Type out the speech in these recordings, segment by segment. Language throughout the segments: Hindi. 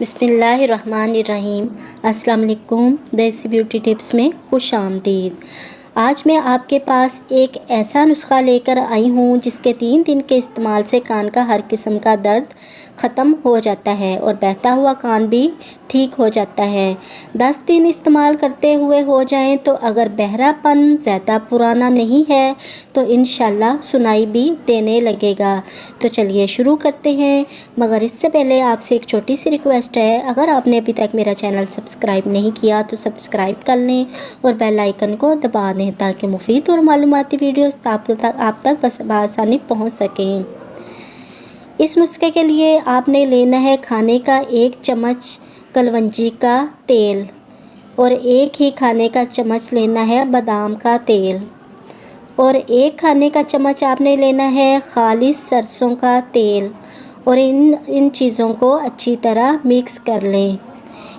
बिस्मिल्लाहिर्रहमानिर्रहीम। अस्सलाम वालेकुम। देसी ब्यूटी टिप्स में खुश आमदीद। आज मैं आपके पास एक ऐसा नुस्खा लेकर आई हूँ जिसके 3 दिन के इस्तेमाल से कान का हर किस्म का दर्द ख़त्म हो जाता है और बहता हुआ कान भी ठीक हो जाता है। 10 दिन इस्तेमाल करते हुए हो जाएं तो अगर बहरापन ज़्यादा पुराना नहीं है तो इंशाल्लाह सुनाई भी देने लगेगा। तो चलिए शुरू करते हैं, मगर इससे पहले आपसे एक छोटी सी रिक्वेस्ट है। अगर आपने अभी तक मेरा चैनल सब्सक्राइब नहीं किया तो सब्सक्राइब कर लें और बेल आइकन को दबा दें ताकि मुफीद और मालूमाती वीडियोस आप तक बस आसानी पहुंच सकें। इस नुस्खे के लिए आपने लेना है खाने का 1 चम्मच कलवंजी का तेल और 1 ही खाने का चम्मच लेना है बादाम का तेल और 1 खाने का चम्मच आपने लेना है खालिस सरसों का तेल और इन चीज़ों को अच्छी तरह मिक्स कर लें।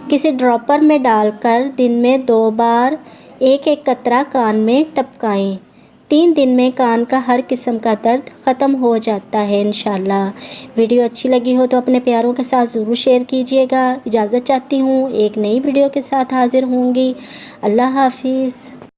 किसी ड्रॉपर में डालकर दिन में 2 बार 1-1 कतरा कान में टपकाएं। 3 दिन में कान का हर किस्म का दर्द ख़त्म हो जाता है इंशाल्लाह। वीडियो अच्छी लगी हो तो अपने प्यारों के साथ ज़रूर शेयर कीजिएगा। इजाज़त चाहती हूँ, एक नई वीडियो के साथ हाज़िर होंगी। अल्लाह हाफिज़।